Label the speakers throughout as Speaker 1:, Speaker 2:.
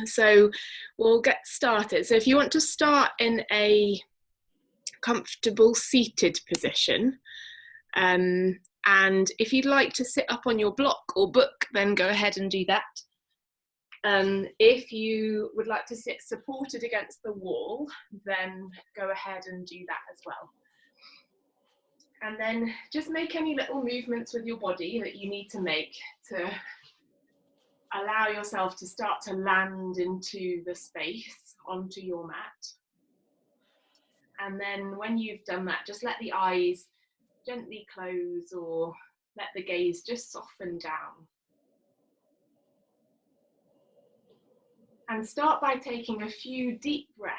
Speaker 1: So we'll get started. So if you want to start in a comfortable seated position, and if you'd like to sit up on your block or book, then go ahead and do that. If you would like to sit supported against the wall, then go ahead and do that as well. And then just make any little movements with your body that you need to make to allow yourself to start to land into the space, onto your mat. And then when you've done that, just let the eyes gently close or let the gaze just soften down. And start by taking a few deep breaths.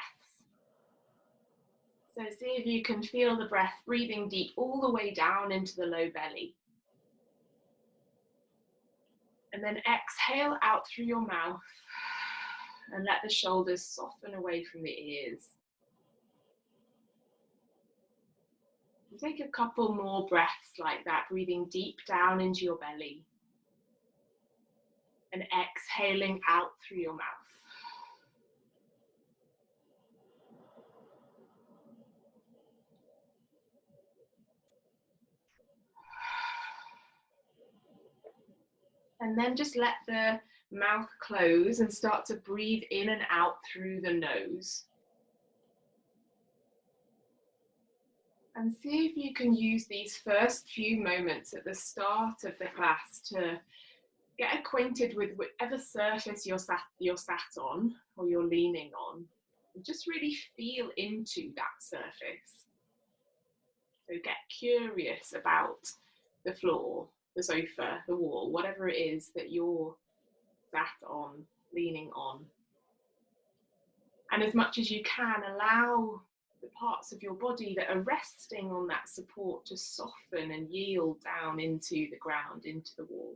Speaker 1: So see if you can feel the breath breathing deep all the way down into the low belly. And then exhale out through your mouth and let the shoulders soften away from the ears. And take a couple more breaths like that, breathing deep down into your belly and exhaling out through your mouth. And then just let the mouth close and start to breathe in and out through the nose. And see if you can use these first few moments at the start of the class to get acquainted with whatever surface you're sat on or you're leaning on. And just really feel into that surface. So get curious about the floor, the sofa, the wall, whatever it is that you're sat on, leaning on. And as much as you can, allow the parts of your body that are resting on that support to soften and yield down into the ground, into the wall.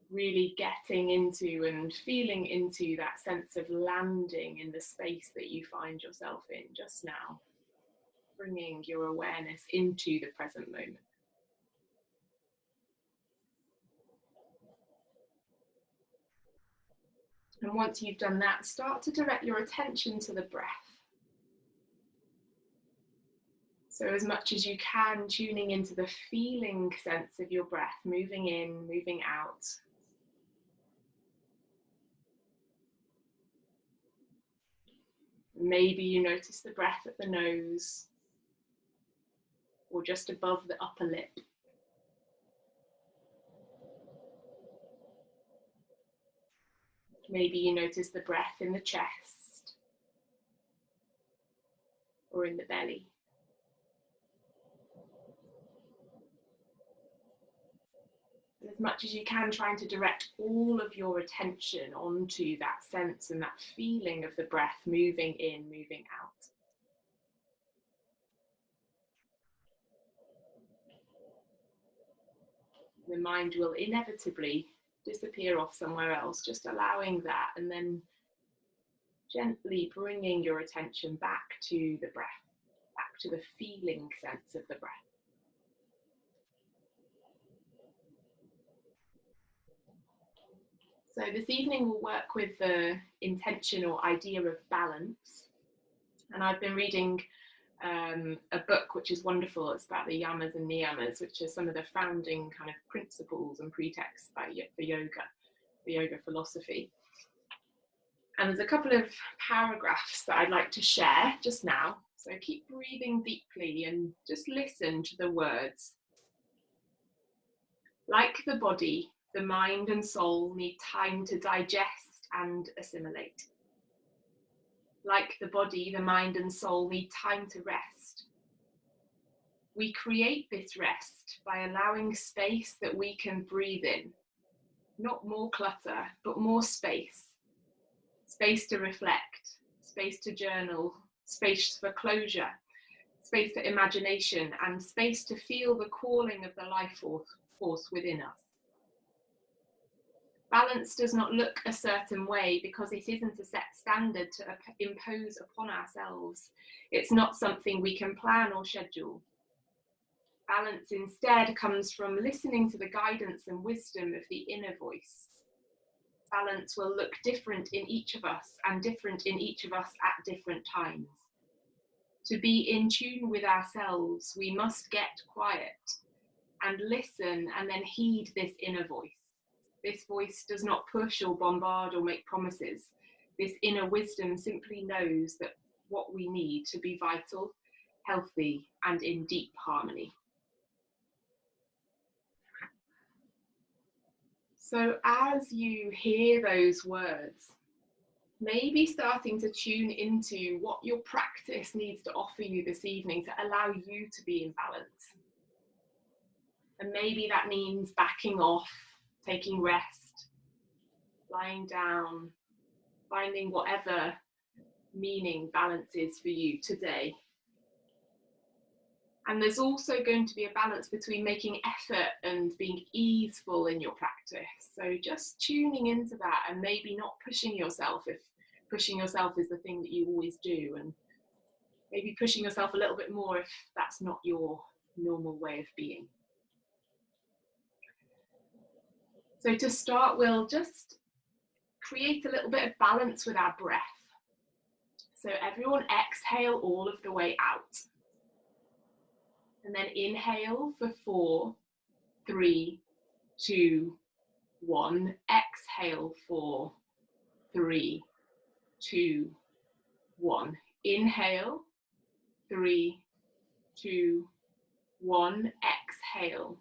Speaker 1: Really getting into and feeling into that sense of landing in the space that you find yourself in just now. Bringing your awareness into the present moment. And once you've done that, start to direct your attention to the breath. So as much as you can, tuning into the feeling sense of your breath, moving in, moving out. Maybe you notice the breath at the nose or just above the upper lip. Maybe you notice the breath in the chest or in the belly. And as much as you can, trying to direct all of your attention onto that sense and that feeling of the breath moving in, moving out. The mind will inevitably disappear off somewhere else, just allowing that and then gently bringing your attention back to the breath, back to the feeling sense of the breath. So this evening we'll work with the intention or idea of balance. And I've been reading a book which is wonderful. It's about the yamas and niyamas, which are some of the founding kind of principles and pretexts about the yoga philosophy. And there's a couple of paragraphs that I'd like to share just now. So keep breathing deeply and just listen to the words. Like the body, the mind and soul need time to digest and assimilate. Like the body, the mind and soul need time to rest. We create this rest by allowing space that we can breathe in. Not more clutter, but more space. Space to reflect, space to journal, space for closure, space for imagination, and space to feel the calling of the life force within us. Balance does not look a certain way because it isn't a set standard to impose upon ourselves. It's not something we can plan or schedule. Balance instead comes from listening to the guidance and wisdom of the inner voice. Balance will look different in each of us and different in each of us at different times. To be in tune with ourselves, we must get quiet and listen and then heed this inner voice. This voice does not push or bombard or make promises. This inner wisdom simply knows that what we need to be vital, healthy, and in deep harmony. So as you hear those words, maybe starting to tune into what your practice needs to offer you this evening to allow you to be in balance. And maybe that means backing off, taking rest, lying down, finding whatever meaning balance is for you today. And there's also going to be a balance between making effort and being easeful in your practice. So just tuning into that and maybe not pushing yourself if pushing yourself is the thing that you always do, and maybe pushing yourself a little bit more if that's not your normal way of being. So to start, we'll just create a little bit of balance with our breath. So everyone exhale all of the way out. And then inhale for 4, 3, 2, 1. Exhale for 3, 2, 1. Inhale, 3, 2, 1. Exhale,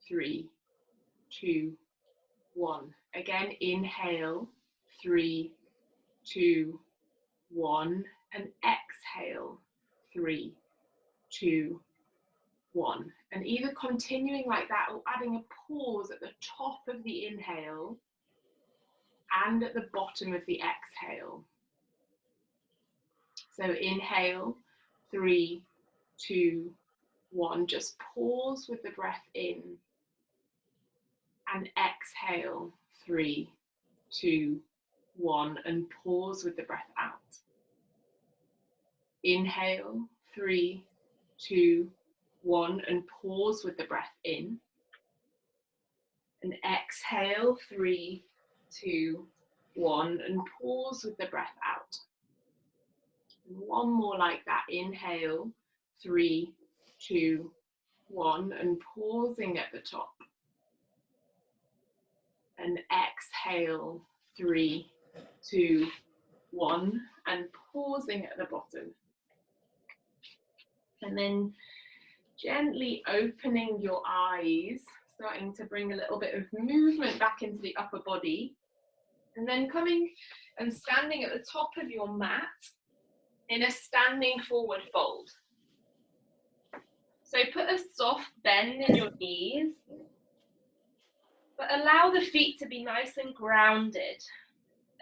Speaker 1: 3, 2, 1. Again, inhale, 3, 2, 1. And exhale, 3, 2, 1. And either continuing like that or adding a pause at the top of the inhale and at the bottom of the exhale. So inhale, 3, 2, 1. Just pause with the breath in. And exhale, 3, 2, 1. And pause with the breath out. Inhale, 3, 2, 1. And pause with the breath in. And exhale, 3, 2, 1. And pause with the breath out. And one more like that. Inhale, 3, 2, 1. And pausing at the top. And exhale, 3, 2, 1. And pausing at the bottom. And then gently opening your eyes, starting to bring a little bit of movement back into the upper body. And then coming and standing at the top of your mat in a standing forward fold. So put a soft bend in your knees, but allow the feet to be nice and grounded.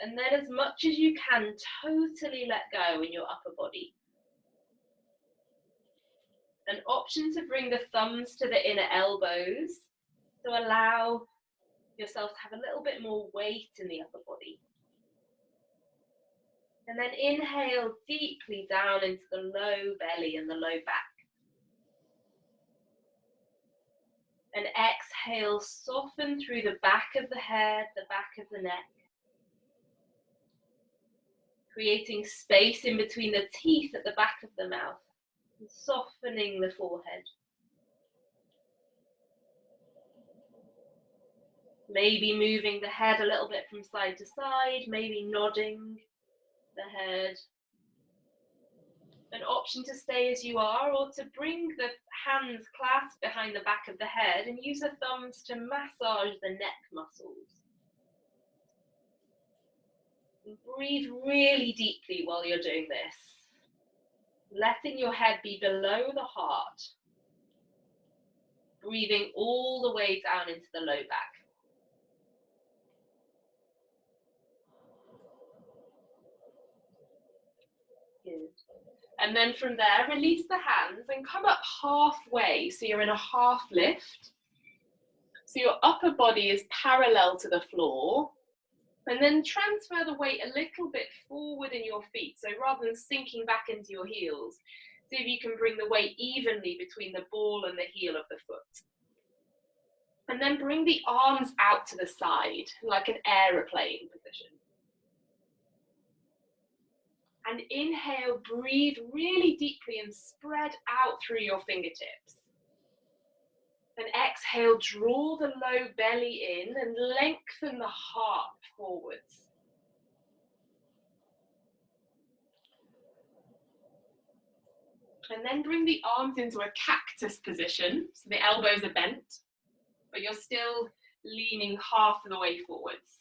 Speaker 1: And then as much as you can, totally let go in your upper body. An option to bring the thumbs to the inner elbows to allow yourself to have a little bit more weight in the upper body. And then inhale deeply down into the low belly and the low back. And exhale, soften through the back of the head, the back of the neck. Creating space in between the teeth at the back of the mouth. And softening the forehead. Maybe moving the head a little bit from side to side, maybe nodding the head. An option to stay as you are, or to bring the hands clasped behind the back of the head and use the thumbs to massage the neck muscles. And breathe really deeply while you're doing this. Letting your head be below the heart. Breathing all the way down into the low back. Good. And then from there, release the hands and come up halfway. So you're in a half lift. So your upper body is parallel to the floor. And then transfer the weight a little bit forward in your feet. So rather than sinking back into your heels, See if you can bring the weight evenly between the ball and the heel of the foot. And then bring the arms out to the side, like an aeroplane position. And inhale, breathe really deeply and spread out through your fingertips. Then exhale, draw the low belly in and lengthen the heart forwards. And then bring the arms into a cactus position, so the elbows are bent, but you're still leaning half of the way forwards.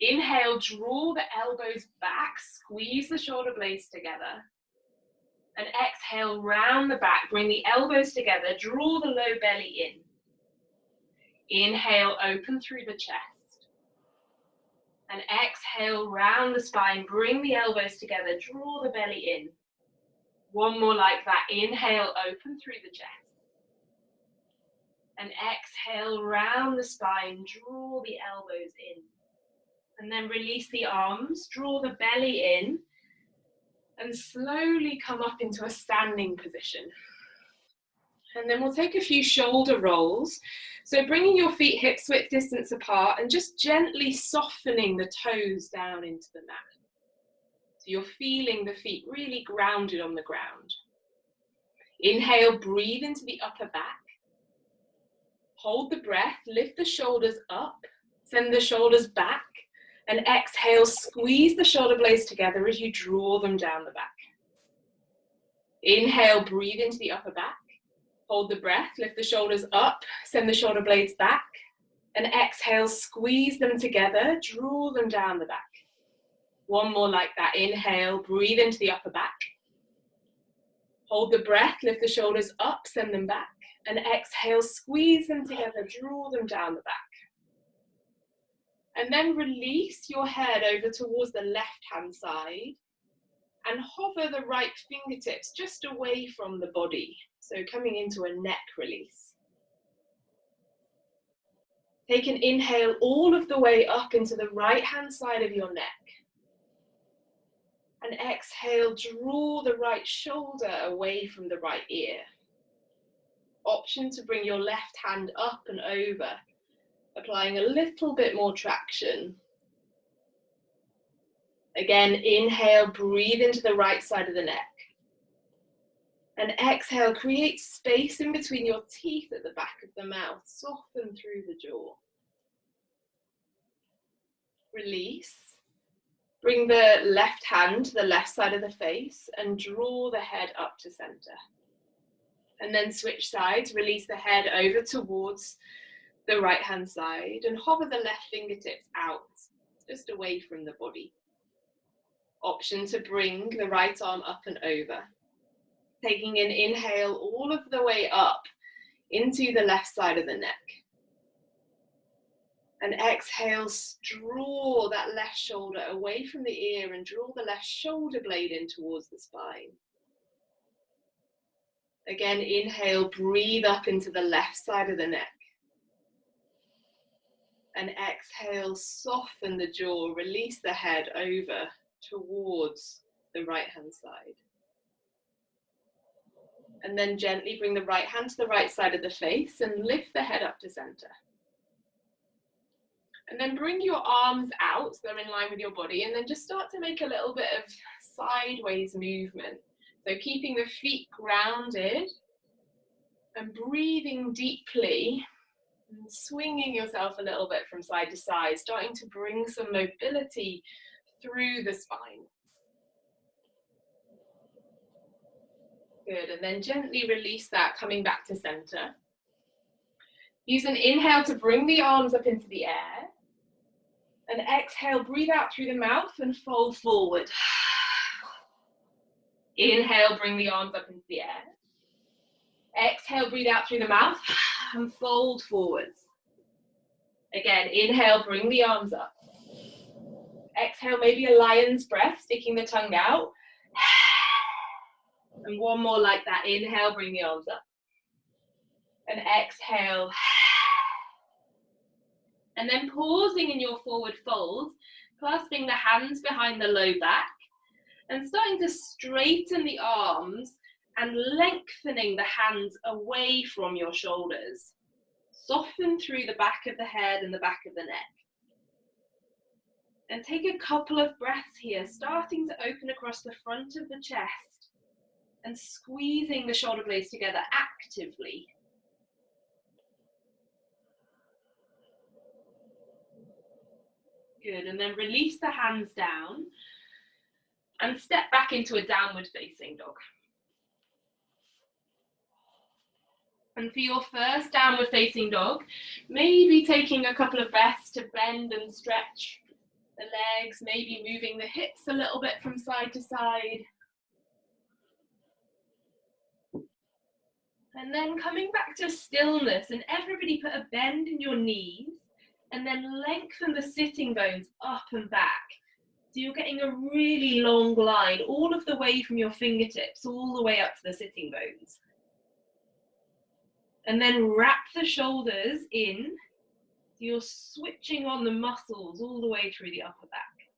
Speaker 1: Inhale, draw the elbows back, squeeze the shoulder blades together. And exhale, round the back, bring the elbows together, draw the low belly in. Inhale, open through the chest. And exhale, round the spine, bring the elbows together, draw the belly in. One more like that. Inhale, open through the chest. And exhale, round the spine, draw the elbows in. And then release the arms, draw the belly in, and slowly come up into a standing position. And then we'll take a few shoulder rolls. So bringing your feet hips width distance apart and just gently softening the toes down into the mat. So you're feeling the feet really grounded on the ground. Inhale, breathe into the upper back. Hold the breath, lift the shoulders up, send the shoulders back, and exhale, squeeze the shoulder blades together as you draw them down the back. Inhale, breathe into the upper back. Hold the breath, lift the shoulders up, send the shoulder blades back, and exhale, squeeze them together, draw them down the back. One more like that. Inhale, breathe into the upper back. Hold the breath, lift the shoulders up, send them back, and exhale, squeeze them together, draw them down the back. And then release your head over towards the left-hand side and hover the right fingertips just away from the body. So coming into a neck release. Take an inhale all of the way up into the right-hand side of your neck. And exhale, draw the right shoulder away from the right ear. Option to bring your left hand up and over, applying a little bit more traction. Again, inhale, breathe into the right side of the neck. And exhale, create space in between your teeth at the back of the mouth. Soften through the jaw. Release. Bring the left hand to the left side of the face and draw the head up to center. And then switch sides, release the head over towards the right hand side and hover the left fingertips out, just away from the body. Option to bring the right arm up and over. Taking an inhale all of the way up into the left side of the neck. And exhale, draw that left shoulder away from the ear and draw the left shoulder blade in towards the spine. Again, inhale, breathe up into the left side of the neck. And exhale, soften the jaw, release the head over towards the right hand side. And then gently bring the right hand to the right side of the face and lift the head up to center. And then bring your arms out so they're in line with your body, and then just start to make a little bit of sideways movement. So keeping the feet grounded and breathing deeply and swinging yourself a little bit from side to side, starting to bring some mobility through the spine. Good, and then gently release that, coming back to center. Use an inhale to bring the arms up into the air. And exhale, breathe out through the mouth and fold forward. Inhale, bring the arms up into the air. Exhale, breathe out through the mouth and fold forwards. Again, inhale, bring the arms up. Exhale, maybe a lion's breath, sticking the tongue out. And one more like that. Inhale, bring the arms up. And exhale. And then pausing in your forward fold, clasping the hands behind the low back And starting to straighten the arms and lengthening the hands away from your shoulders. Soften through the back of the head and the back of the neck. And take a couple of breaths here, starting to open across the front of the chest and squeezing the shoulder blades together actively. Good, and then release the hands down and step back into a downward facing dog. And for your first downward facing dog, maybe taking a couple of breaths to bend and stretch the legs, maybe moving the hips a little bit from side to side. And then coming back to stillness, and everybody put a bend in your knees and then lengthen the sitting bones up and back. So you're getting a really long line all of the way from your fingertips, all the way up to the sitting bones. And then wrap the shoulders in. So you're switching on the muscles all the way through the upper back.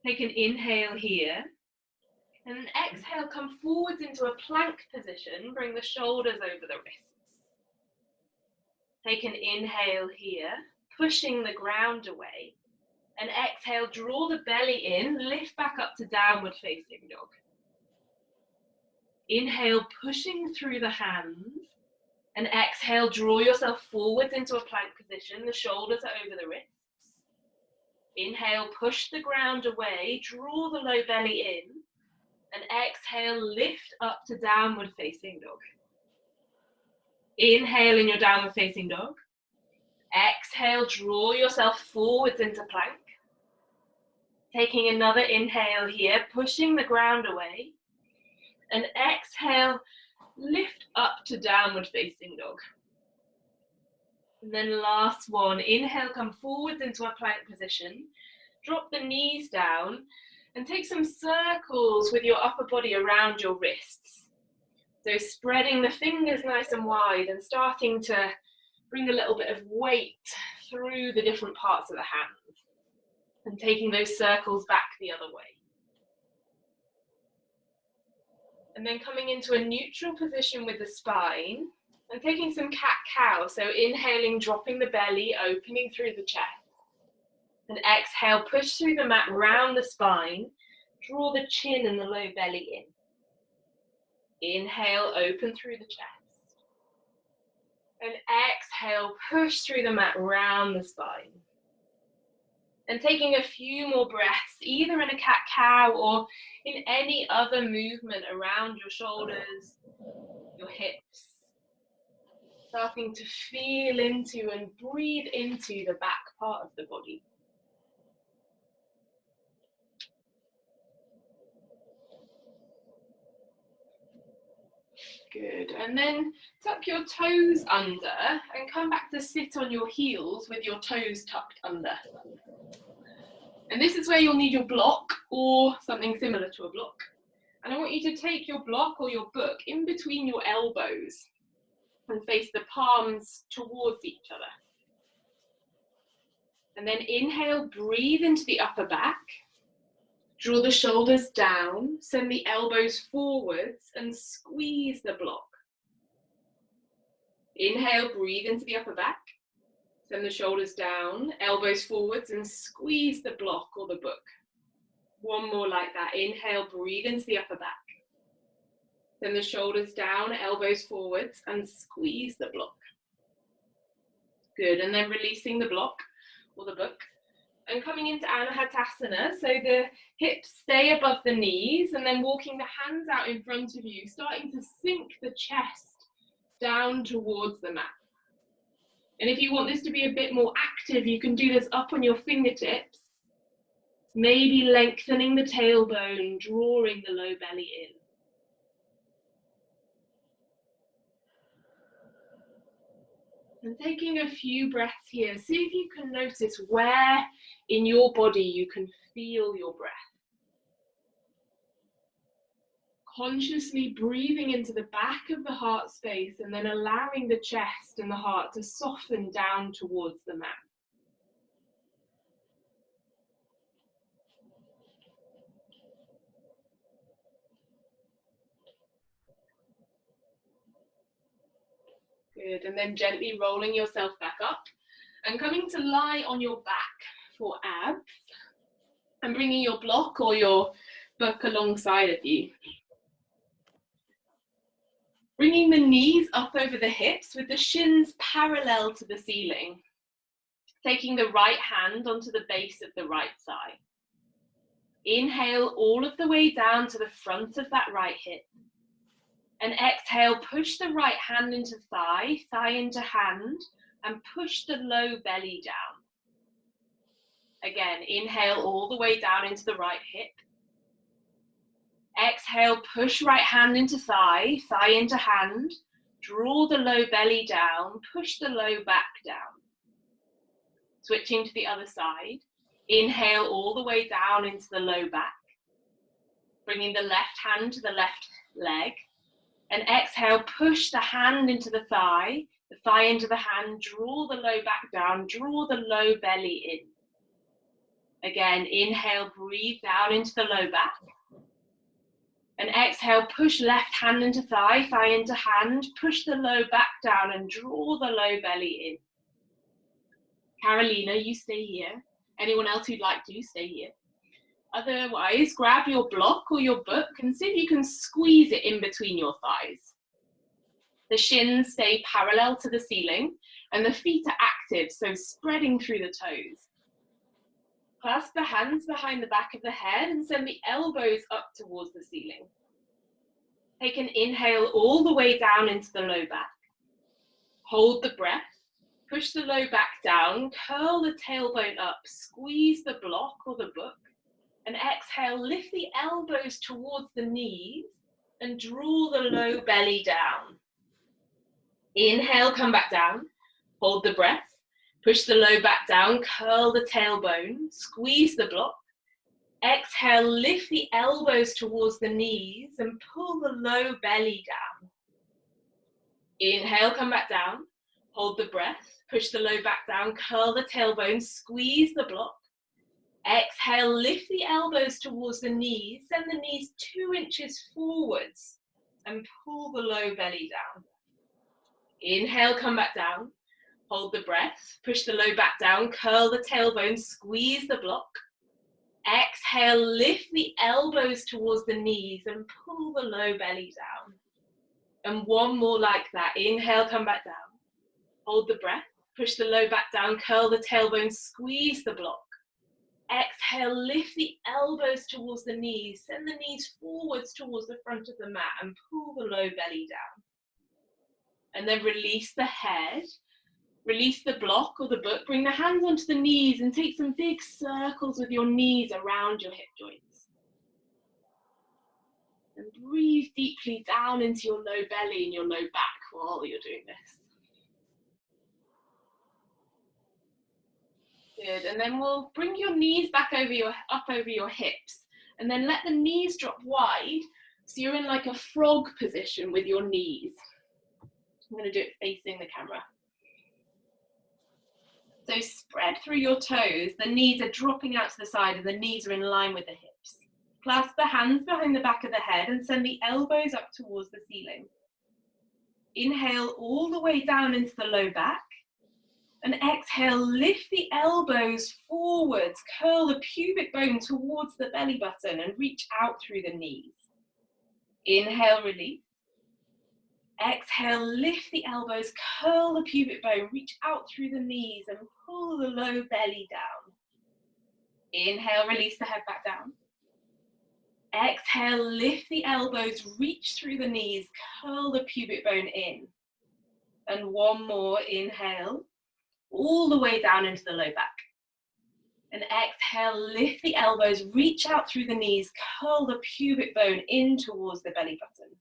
Speaker 1: Take an inhale here. And then exhale, come forwards into a plank position. Bring the shoulders over the wrists. Take an inhale here, pushing the ground away. And exhale, draw the belly in, lift back up to downward facing dog. Inhale, pushing through the hands. And exhale, draw yourself forwards into a plank position. The shoulders are over the wrists. Inhale, push the ground away, draw the low belly in. And exhale, lift up to downward facing dog. Inhale in your downward facing dog. Exhale, draw yourself forwards into plank. Taking another inhale here, pushing the ground away. And exhale, lift up to downward facing dog. And then last one, inhale, come forwards into a plank position. Drop the knees down and take some circles with your upper body around your wrists. So spreading the fingers nice and wide and starting to bring a little bit of weight through the different parts of the hands. And taking those circles back the other way. And then coming into a neutral position with the spine and taking some cat-cow. So inhaling, dropping the belly, opening through the chest. And exhale, push through the mat, round the spine. Draw the chin and the low belly in. Inhale, open through the chest. And exhale, push through the mat, round the spine. And taking a few more breaths, either in a cat-cow or in any other movement around your shoulders, your hips. Starting to feel into and breathe into the back part of the body. Good, and then tuck your toes under and come back to sit on your heels with your toes tucked under. And this is where you'll need your block or something similar to a block. And I want you to take your block or your book in between your elbows and face the palms towards each other. And then inhale, breathe into the upper back. Draw the shoulders down, send the elbows forwards and squeeze the block. Inhale, breathe into the upper back. Send the shoulders down, elbows forwards and squeeze the block or the book. One more like that. Inhale, breathe into the upper back. Send the shoulders down, elbows forwards and squeeze the block. Good, and then releasing the block or the book. And coming into Anahatasana, so the hips stay above the knees and then walking the hands out in front of you, starting to sink the chest down towards the mat. And if you want this to be a bit more active, you can do this up on your fingertips, maybe lengthening the tailbone, drawing the low belly in. And taking a few breaths here, see if you can notice where in your body you can feel your breath. Consciously breathing into the back of the heart space and then allowing the chest and the heart to soften down towards the mat. Good, and then gently rolling yourself back up and coming to lie on your back for abs and bringing your block or your book alongside of you. Bringing the knees up over the hips with the shins parallel to the ceiling. Taking the right hand onto the base of the right thigh. Inhale all of the way down to the front of that right hip. And exhale, push the right hand into thigh, thigh into hand, and push the low belly down. Again, inhale all the way down into the right hip. Exhale, push right hand into thigh, thigh into hand, draw the low belly down, push the low back down. Switching to the other side. Inhale all the way down into the low back. Bringing the left hand to the left leg. And exhale, push the hand into the thigh into the hand, draw the low back down, draw the low belly in. Again, inhale, breathe down into the low back. And exhale, push left hand into thigh into hand, push the low back down and draw the low belly in. Carolina, you stay here. Anyone else who'd like to, stay here. Otherwise, grab your block or your book and see if you can squeeze it in between your thighs. The shins stay parallel to the ceiling and the feet are active, so spreading through the toes. Clasp the hands behind the back of the head and send the elbows up towards the ceiling. Take an inhale all the way down into the low back. Hold the breath. Push the low back down, curl the tailbone up, squeeze the block or the book, and exhale, lift the elbows towards the knees and draw the low belly down. Inhale, come back down, hold the breath, push the low back down, curl the tailbone, squeeze the block. Exhale, lift the elbows towards the knees and pull the low belly down. Inhale, come back down, hold the breath, push the low back down, curl the tailbone, squeeze the block. Exhale, lift the elbows towards the knees, send the knees 2 inches forwards and pull the low belly down. Inhale, come back down, hold the breath, push the low back down, curl the tailbone, squeeze the block. Exhale, lift the elbows towards the knees and pull the low belly down. And one more like that. Inhale, come back down, hold the breath, push the low back down, curl the tailbone, squeeze the block. Exhale, lift the elbows towards the knees, send the knees forwards towards the front of the mat and pull the low belly down. And then release the head, release the block or the book, bring the hands onto the knees and take some big circles with your knees around your hip joints. And breathe deeply down into your low belly and your low back while you're doing this. Good, and then we'll bring your knees back up over your hips, and then let the knees drop wide, so you're in like a frog position with your knees. I'm going to do it facing the camera. So spread through your toes, the knees are dropping out to the side and the knees are in line with the hips. Clasp the hands behind the back of the head and send the elbows up towards the ceiling. Inhale all the way down into the low back. And exhale, lift the elbows forwards, curl the pubic bone towards the belly button and reach out through the knees. Inhale, release. Exhale, lift the elbows, curl the pubic bone, reach out through the knees and pull the low belly down. Inhale, release the head back down. Exhale, lift the elbows, reach through the knees, curl the pubic bone in. And one more, inhale, all the way down into the low back. And exhale, lift the elbows, reach out through the knees, curl the pubic bone in towards the belly button.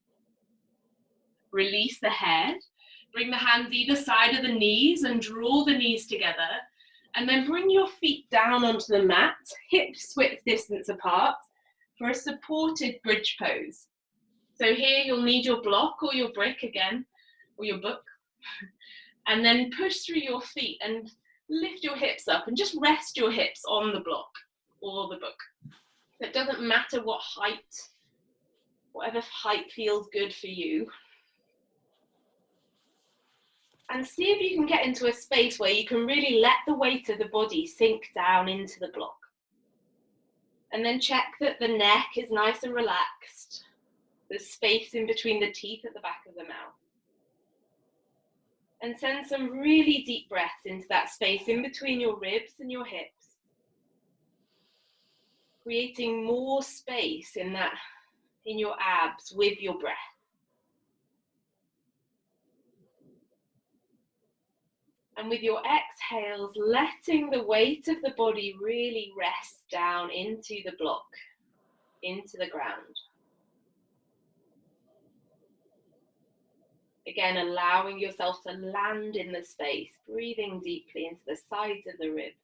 Speaker 1: Release the head, bring the hands either side of the knees and draw the knees together. And then bring your feet down onto the mat, hips width distance apart for a supported bridge pose. So here you'll need your block or your brick again, or your book. And then push through your feet and lift your hips up and just rest your hips on the block or the book. It doesn't matter what height, whatever height feels good for you.
Speaker 2: And see if you can get into a space where you can really let the weight of the body sink down into the block. And then check that the neck is nice and relaxed. There's space in between the teeth at the back of the mouth. And send some really deep breaths into that space in between your ribs and your hips, creating more space in your abs with your breath. And with your exhales, letting the weight of the body really rest down into the block, into the ground. Again, allowing yourself to land in the space, breathing deeply into the sides of the ribs.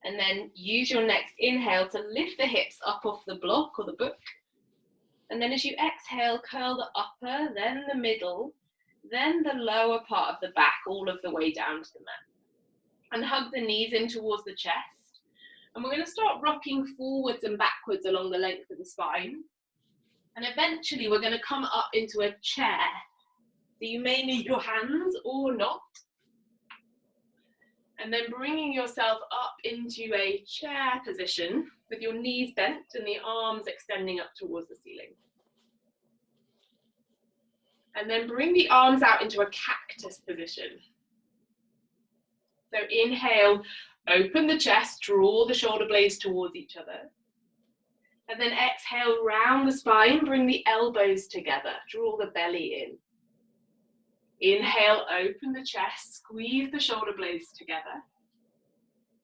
Speaker 2: And then use your next inhale to lift the hips up off the block or the book. And then as you exhale, curl the upper, then the middle, then the lower part of the back, all of the way down to the mat. And hug the knees in towards the chest. And we're going to start rocking forwards and backwards along the length of the spine. And eventually we're going to come up into a chair. So you may need your hands or not. And then bringing yourself up into a chair position with your knees bent and the arms extending up towards the ceiling. And then bring the arms out into a cactus position. So inhale, open the chest, draw the shoulder blades towards each other. And then exhale, round the spine, bring the elbows together, draw the belly in. Inhale, open the chest, squeeze the shoulder blades together.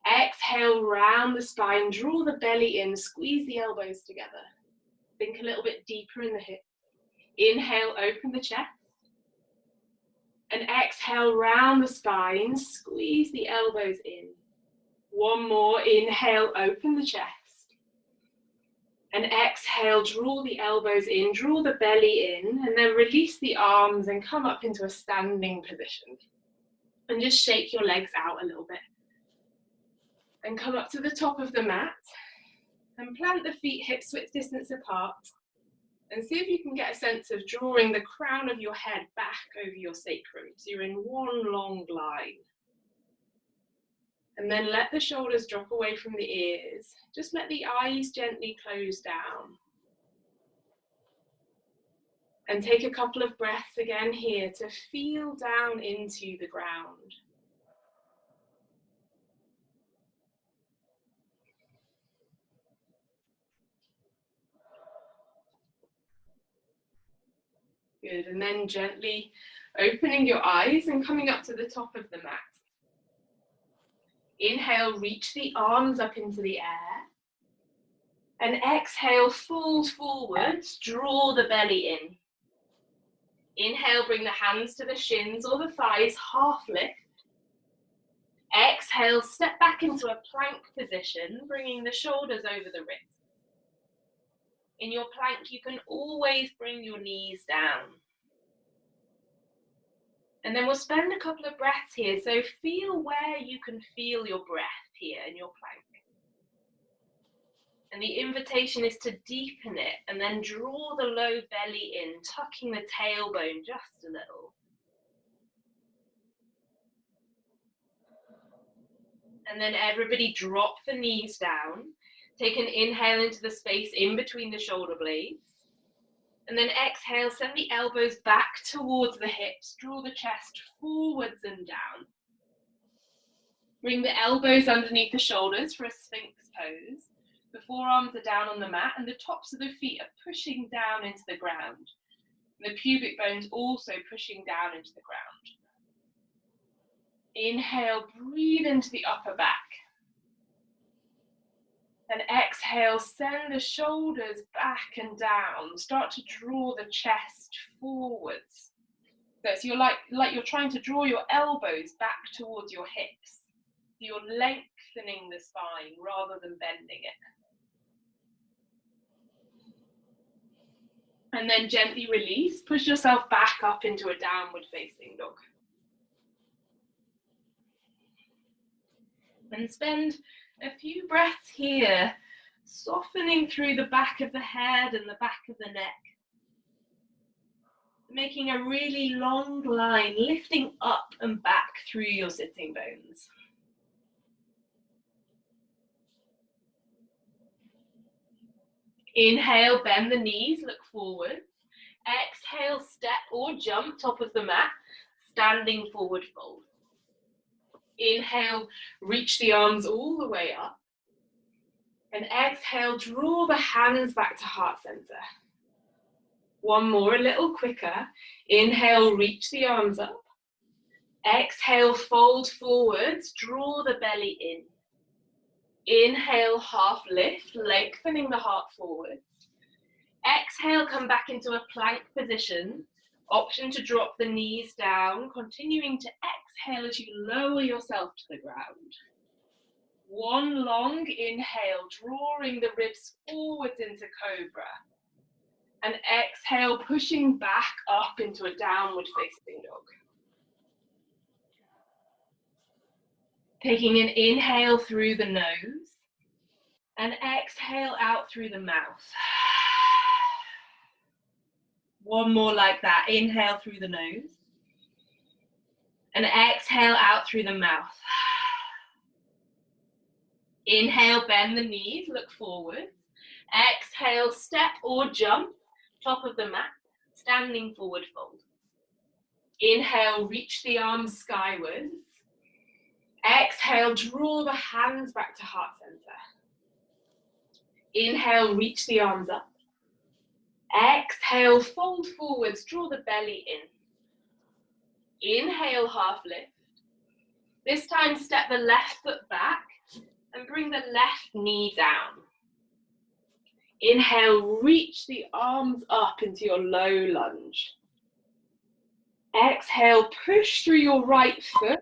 Speaker 2: Exhale, round the spine, draw the belly in, squeeze the elbows together. Think a little bit deeper in the hips. Inhale, open the chest. And exhale, round the spine, squeeze the elbows in. One more, inhale, open the chest. And exhale, draw the elbows in, draw the belly in, and then release the arms and come up into a standing position. And just shake your legs out a little bit. And come up to the top of the mat and plant the feet hips width distance apart. And see if you can get a sense of drawing the crown of your head back over your sacrum. So you're in one long line. And then let the shoulders drop away from the ears. Just let the eyes gently close down. And take a couple of breaths again here to feel down into the ground. Good, and then gently opening your eyes and coming up to the top of the mat. Inhale, reach the arms up into the air. And exhale, fold forwards, draw the belly in. Inhale, bring the hands to the shins or the thighs, half lift. Exhale, step back into a plank position, bringing the shoulders over the wrists. In your plank, you can always bring your knees down. And then we'll spend a couple of breaths here. So feel where you can feel your breath here in your plank. And the invitation is to deepen it and then draw the low belly in, tucking the tailbone just a little. And then everybody drop the knees down. Take an inhale into the space in between the shoulder blades. And then exhale, send the elbows back towards the hips. Draw the chest forwards and down. Bring the elbows underneath the shoulders for a Sphinx pose. The forearms are down on the mat and the tops of the feet are pushing down into the ground. And the pubic bones also pushing down into the ground. Inhale, breathe into the upper back. And exhale, send the shoulders back and down. Start to draw the chest forwards. So you're like you're trying to draw your elbows back towards your hips. You're lengthening the spine rather than bending it. And then gently release. Push yourself back up into a downward facing dog. And spend a few breaths here, softening through the back of the head and the back of the neck. Making a really long line, lifting up and back through your sitting bones. Inhale, bend the knees, look forward. Exhale, step or jump top of the mat, standing forward fold. Inhale, reach the arms all the way up. And exhale, draw the hands back to heart center. One more, a little quicker. Inhale, reach the arms up. Exhale, fold forwards, draw the belly in. Inhale, half lift, lengthening the heart forward. Exhale, come back into a plank position. Option to drop the knees down, continuing to exhale as you lower yourself to the ground. One long inhale, drawing the ribs forwards into cobra. And exhale, pushing back up into a downward facing dog. Taking an inhale through the nose and exhale out through the mouth. One more like that. Inhale through the nose and exhale out through the mouth. Inhale, bend the knees, look forward. Exhale, step or jump, top of the mat, standing forward fold. Inhale, reach the arms skywards. Exhale, draw the hands back to heart center. Inhale, reach the arms up. Exhale, fold forwards, draw the belly in. Inhale, half lift. This time, step the left foot back and bring the left knee down. Inhale, reach the arms up into your low lunge. Exhale, push through your right foot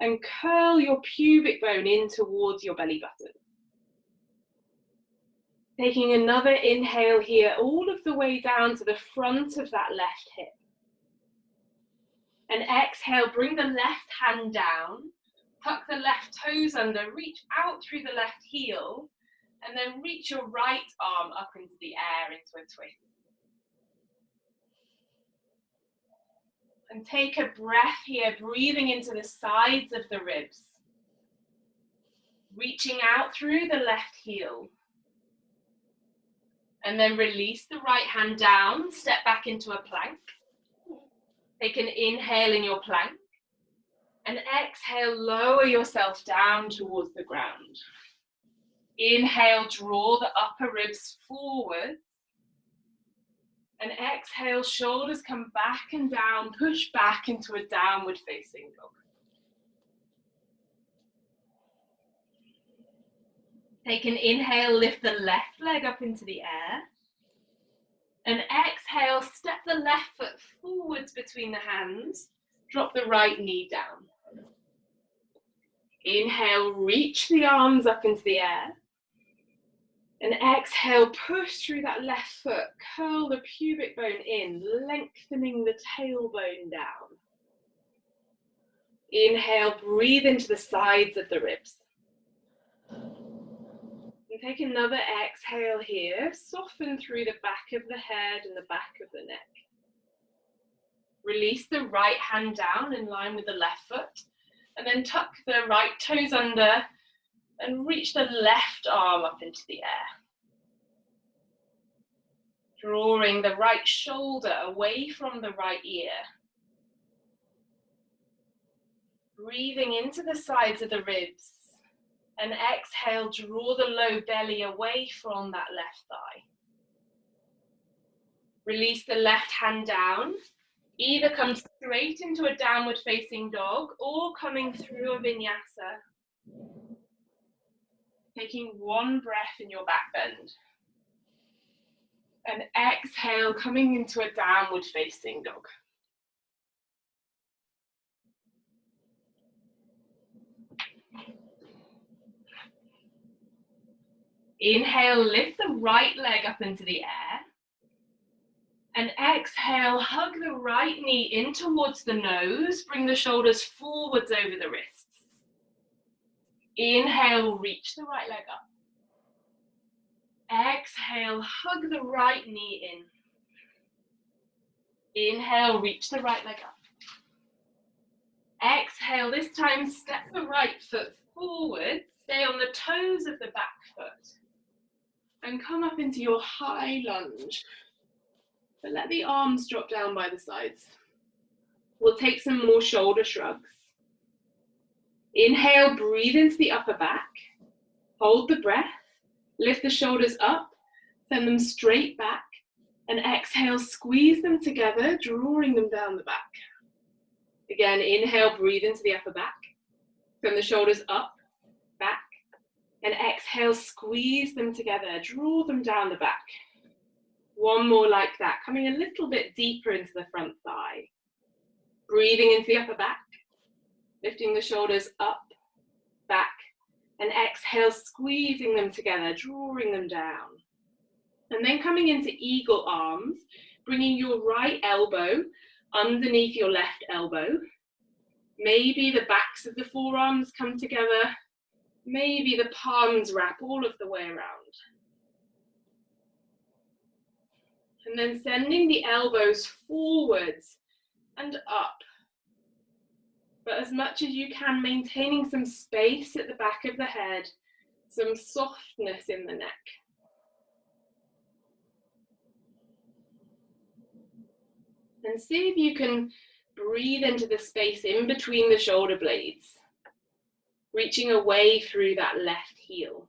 Speaker 2: and curl your pubic bone in towards your belly button. Taking another inhale here, all of the way down to the front of that left hip. And exhale, bring the left hand down, tuck the left toes under, reach out through the left heel, and then reach your right arm up into the air into a twist. And take a breath here, breathing into the sides of the ribs. Reaching out through the left heel. And then release the right hand down, step back into a plank. Take an inhale in your plank. And exhale, lower yourself down towards the ground. Inhale, draw the upper ribs forward. And exhale, shoulders come back and down, push back into a downward facing dog. Take an inhale, lift the left leg up into the air. And exhale, step the left foot forwards between the hands, drop the right knee down. Inhale, reach the arms up into the air. And exhale, push through that left foot, curl the pubic bone in, lengthening the tailbone down. Inhale, breathe into the sides of the ribs. And take another exhale here, soften through the back of the head and the back of the neck. Release the right hand down in line with the left foot, and then tuck the right toes under and reach the left arm up into the air. Drawing the right shoulder away from the right ear. Breathing into the sides of the ribs. And exhale, draw the low belly away from that left thigh. Release the left hand down. Either come straight into a downward facing dog or coming through a vinyasa. Taking one breath in your back bend. And exhale, coming into a downward facing dog. Inhale, lift the right leg up into the air. And exhale, hug the right knee in towards the nose. Bring the shoulders forwards over the wrists. Inhale, reach the right leg up. Exhale, hug the right knee in. Inhale, reach the right leg up. Exhale, this time step the right foot forward, stay on the toes of the back foot, and come up into your high lunge. But let the arms drop down by the sides. We'll take some more shoulder shrugs. Inhale, breathe into the upper back. Hold the breath, lift the shoulders up, send them straight back, and exhale, squeeze them together, drawing them down the back. Again, inhale, breathe into the upper back, send the shoulders up, back, and exhale, squeeze them together, draw them down the back. One more like that, coming a little bit deeper into the front thigh. Breathing into the upper back, lifting the shoulders up, back, and exhale, squeezing them together, drawing them down. And then coming into eagle arms, bringing your right elbow underneath your left elbow. Maybe the backs of the forearms come together. Maybe the palms wrap all of the way around. And then sending the elbows forwards and up. But as much as you can, maintaining some space at the back of the head, some softness in the neck. And see if you can breathe into the space in between the shoulder blades, reaching away through that left heel.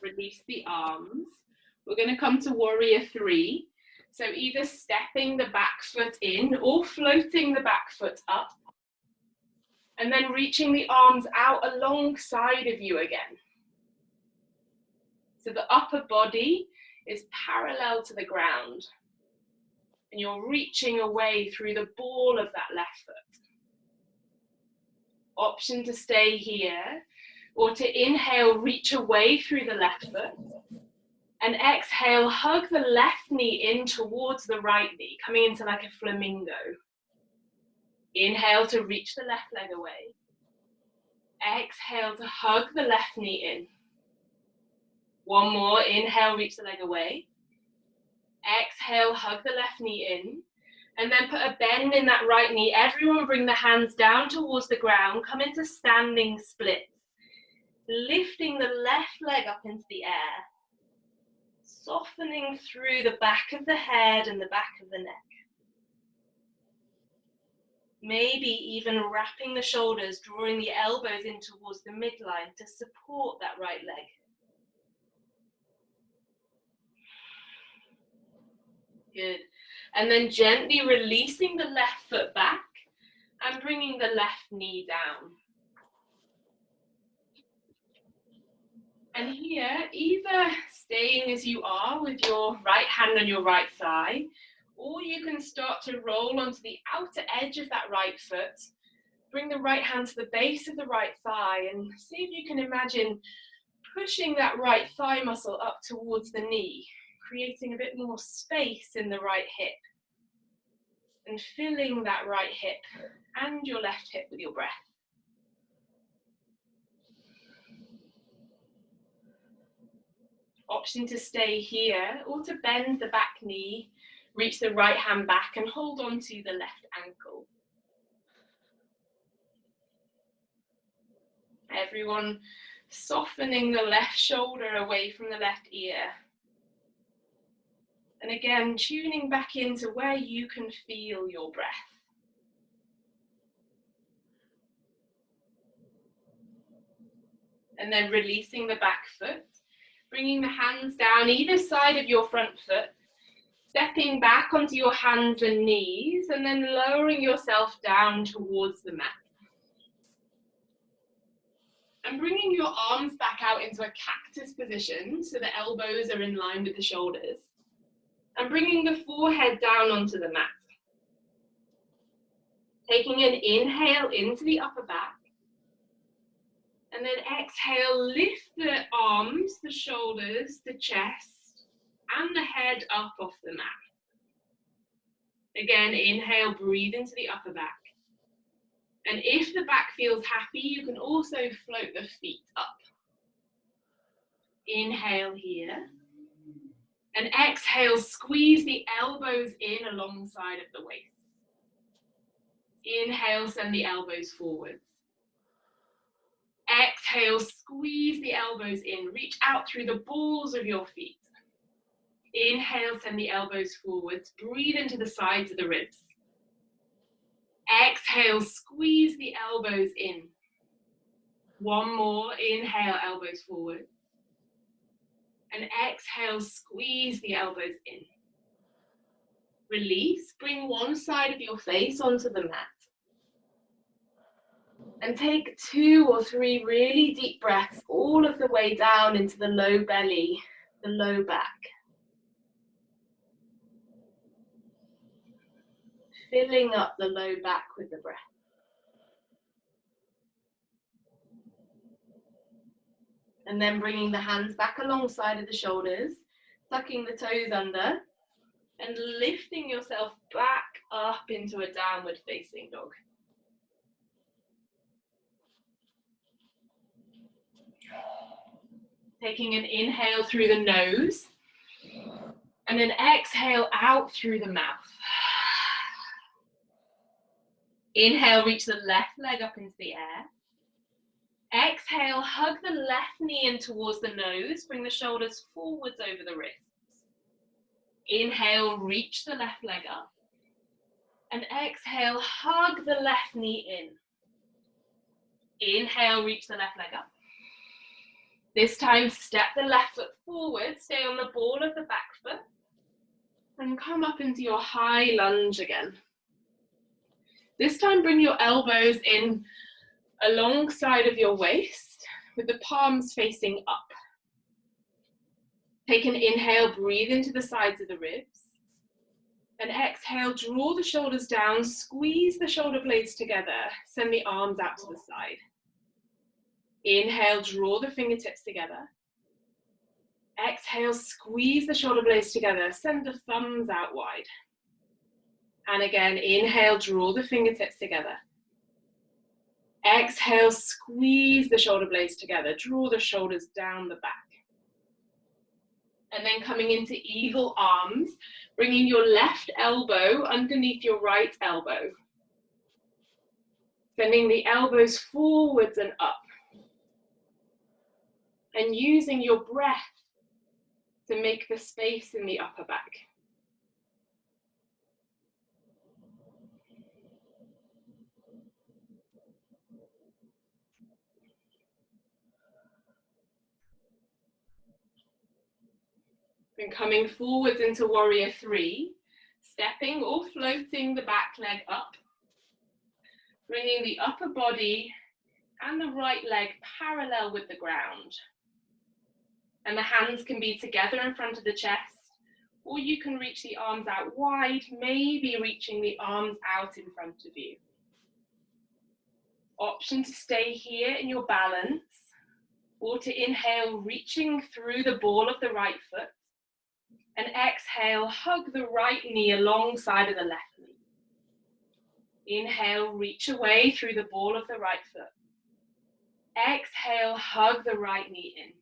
Speaker 2: Release the arms. We're going to come to warrior three. So either stepping the back foot in or floating the back foot up. And then reaching the arms out alongside of you again. So the upper body is parallel to the ground. And you're reaching away through the ball of that left foot. Option to stay here, or to inhale, reach away through the left foot. And exhale, hug the left knee in towards the right knee, coming into like a flamingo. Inhale to reach the left leg away. Exhale to hug the left knee in. One more, inhale, reach the leg away. Exhale, hug the left knee in. And then put a bend in that right knee. Everyone bring the hands down towards the ground. Come into standing splits. Lifting the left leg up into the air. Softening through the back of the head and the back of the neck. Maybe even wrapping the shoulders, drawing the elbows in towards the midline to support that right leg. Good. And then gently releasing the left foot back and bringing the left knee down. And here, either staying as you are with your right hand on your right thigh, or you can start to roll onto the outer edge of that right foot. Bring the right hand to the base of the right thigh and see if you can imagine pushing that right thigh muscle up towards the knee, creating a bit more space in the right hip. And filling that right hip and your left hip with your breath. Option to stay here or to bend the back knee, reach the right hand back and hold on to the left ankle. Everyone softening the left shoulder away from the left ear. And again, tuning back into where you can feel your breath. And then releasing the back foot, bringing the hands down either side of your front foot, stepping back onto your hands and knees, and then lowering yourself down towards the mat. And bringing your arms back out into a cactus position, so the elbows are in line with the shoulders. And bringing the forehead down onto the mat. Taking an inhale into the upper back. And then exhale, lift the arms, the shoulders, the chest, and the head up off the mat. Again, inhale, breathe into the upper back. And if the back feels happy, you can also float the feet up. Inhale here. And exhale, squeeze the elbows in alongside of the waist. Inhale, send the elbows forwards. Exhale, squeeze the elbows in. Reach out through the balls of your feet. Inhale, send the elbows forwards. Breathe into the sides of the ribs. Exhale, squeeze the elbows in. One more. Inhale, elbows forward. And exhale, squeeze the elbows in. Release. Bring one side of your face onto the mat. And take 2 or 3 really deep breaths all of the way down into the low belly, the low back. Filling up the low back with the breath. And then bringing the hands back alongside of the shoulders, tucking the toes under, and lifting yourself back up into a downward facing dog. Taking an inhale through the nose, and an exhale out through the mouth. Inhale, reach the left leg up into the air. Exhale, hug the left knee in towards the nose. Bring the shoulders forwards over the wrists. Inhale, reach the left leg up. And exhale, hug the left knee in. Inhale, reach the left leg up. This time, step the left foot forward. Stay on the ball of the back foot. And come up into your high lunge again. This time, bring your elbows in alongside of your waist with the palms facing up. Take an inhale, breathe into the sides of the ribs. And exhale, draw the shoulders down, squeeze the shoulder blades together, send the arms out to the side. Inhale, draw the fingertips together. Exhale, squeeze the shoulder blades together, send the thumbs out wide. And again, inhale, draw the fingertips together. Exhale, squeeze the shoulder blades together, draw the shoulders down the back. And then coming into eagle arms, bringing your left elbow underneath your right elbow. Sending the elbows forwards and up. And using your breath to make the space in the upper back. Then coming forwards into warrior 3, stepping or floating the back leg up, bringing the upper body and the right leg parallel with the ground. And the hands can be together in front of the chest, or you can reach the arms out wide, maybe reaching the arms out in front of you. Option to stay here in your balance, or to inhale, reaching through the ball of the right foot. And exhale, hug the right knee alongside of the left knee. Inhale, reach away through the ball of the right foot. Exhale, hug the right knee in.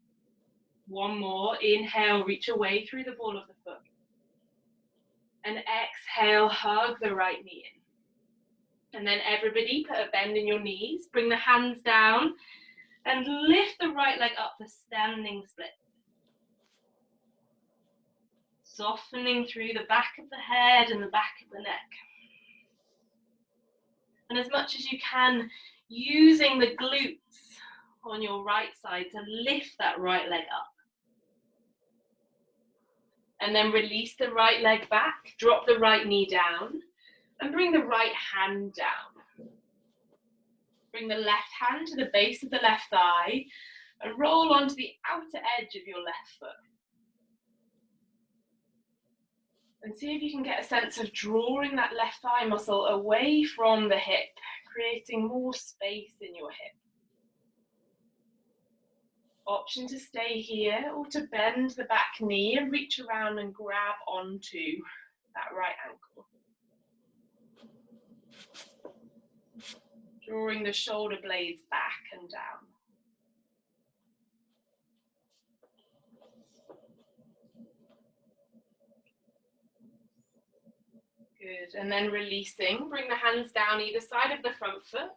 Speaker 2: One more. Inhale, reach away through the ball of the foot. And exhale, hug the right knee in. And then everybody, put a bend in your knees. Bring the hands down and lift the right leg up for standing split. Softening through the back of the head and the back of the neck. And as much as you can, using the glutes on your right side to lift that right leg up. And then release the right leg back, drop the right knee down, and bring the right hand down. Bring the left hand to the base of the left thigh, and roll onto the outer edge of your left foot. And see if you can get a sense of drawing that left thigh muscle away from the hip, creating more space in your hip. Option to stay here or to bend the back knee and reach around and grab onto that right ankle. Drawing the shoulder blades back and down. Good, and then releasing, bring the hands down either side of the front foot,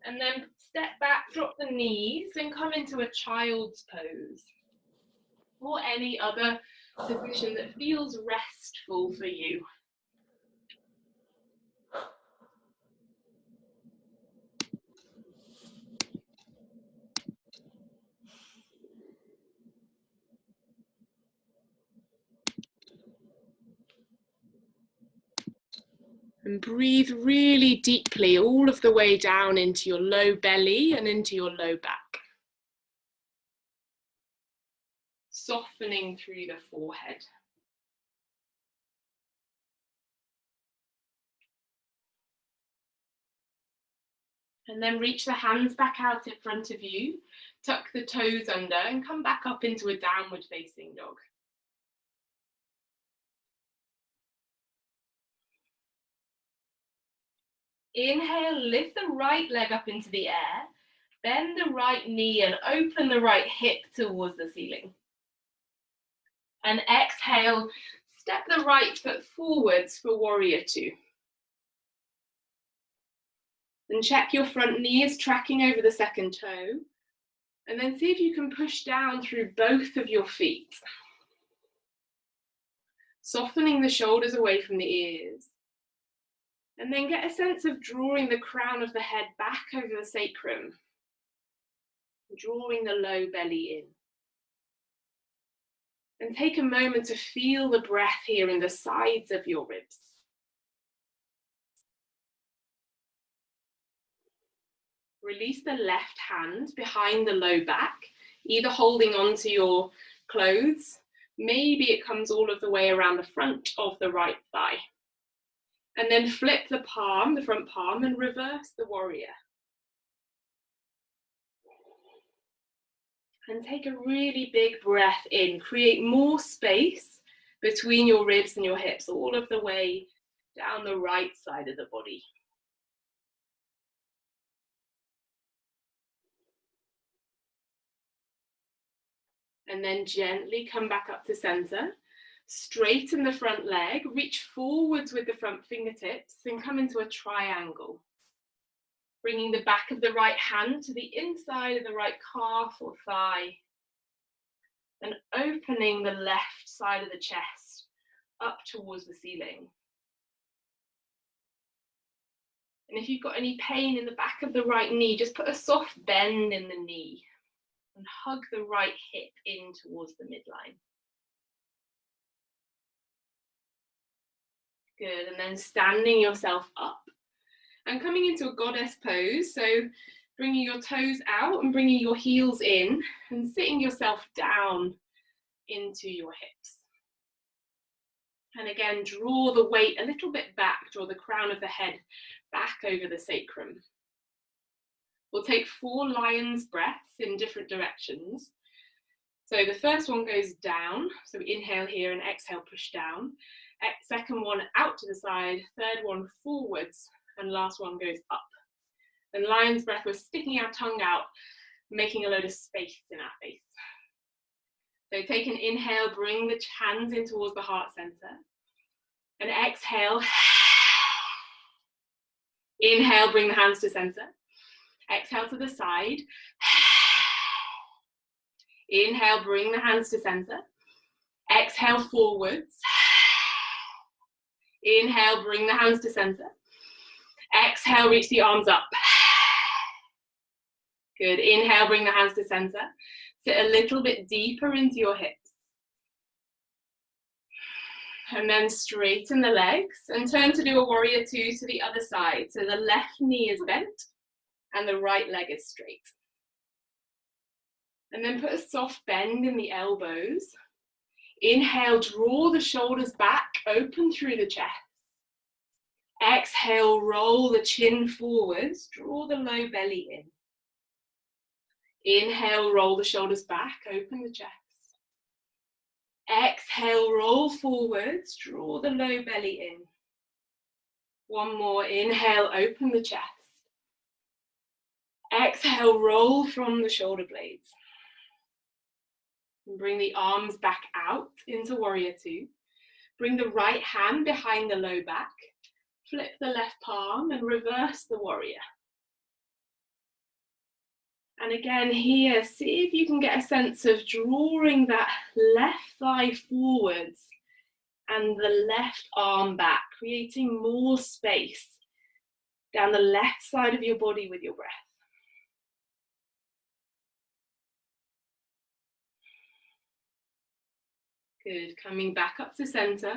Speaker 2: and then step back, drop the knees, and come into a child's pose, or any other position that feels restful for you. And breathe really deeply all of the way down into your low belly and into your low back. Softening through the forehead. And then reach the hands back out in front of you, tuck the toes under and come back up into a downward facing dog. Inhale, lift the right leg up into the air, bend the right knee and open the right hip towards the ceiling. And exhale, step the right foot forwards for warrior two. Then check your front knee is tracking over the second toe. And then see if you can push down through both of your feet. Softening the shoulders away from the ears. And then get a sense of drawing the crown of the head back over the sacrum. Drawing the low belly in. And take a moment to feel the breath here in the sides of your ribs. Release the left hand behind the low back, either holding onto your clothes. Maybe it comes all of the way around the front of the right thigh. And then flip the palm, the front palm, and reverse the warrior. And take a really big breath in. Create more space between your ribs and your hips, all of the way down the right side of the body. And then gently come back up to center. Straighten the front leg, reach forwards with the front fingertips and come into a triangle. Bringing the back of the right hand to the inside of the right calf or thigh. And opening the left side of the chest up towards the ceiling. And if you've got any pain in the back of the right knee, just put a soft bend in the knee and hug the right hip in towards the midline. Good, and then standing yourself up and coming into a goddess pose. So bringing your toes out and bringing your heels in and sitting yourself down into your hips. And again, draw the weight a little bit back, draw the crown of the head back over the sacrum. We'll take 4 lion's breaths in different directions. So the first one goes down, so inhale here and exhale, push down. Second one out to the side, third one forwards, and last one goes up. And lion's breath, we're sticking our tongue out, making a load of space in our face. So take an inhale, bring the hands in towards the heart center. And exhale. Inhale, bring the hands to center. Exhale to the side. Inhale, bring the hands to center. Exhale forwards. Inhale, bring the hands to center. Exhale, reach the arms up. Good. Inhale, bring the hands to center. Sit a little bit deeper into your hips. And then straighten the legs and turn to do a warrior two to the other side. So the left knee is bent and the right leg is straight. And then put a soft bend in the elbows. Inhale, draw the shoulders back, open through the chest. Exhale, roll the chin forwards, draw the low belly in. Inhale, roll the shoulders back, open the chest. Exhale, roll forwards, draw the low belly in. One more, inhale, open the chest. Exhale, roll from the shoulder blades. And bring the arms back out into warrior two. Bring the right hand behind the low back. Flip the left palm and reverse the warrior. And again here, see if you can get a sense of drawing that left thigh forwards and the left arm back, creating more space down the left side of your body with your breath. Good, coming back up to center,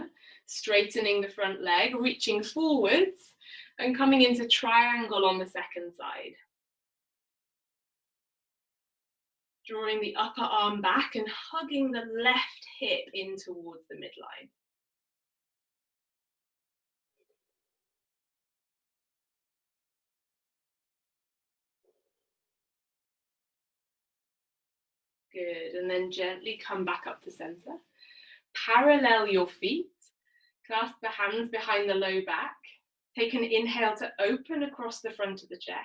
Speaker 2: straightening the front leg, reaching forwards and coming into triangle on the second side. Drawing the upper arm back and hugging the left hip in towards the midline. Good, and then gently come back up to center. Parallel your feet, clasp the hands behind the low back. Take an inhale to open across the front of the chest.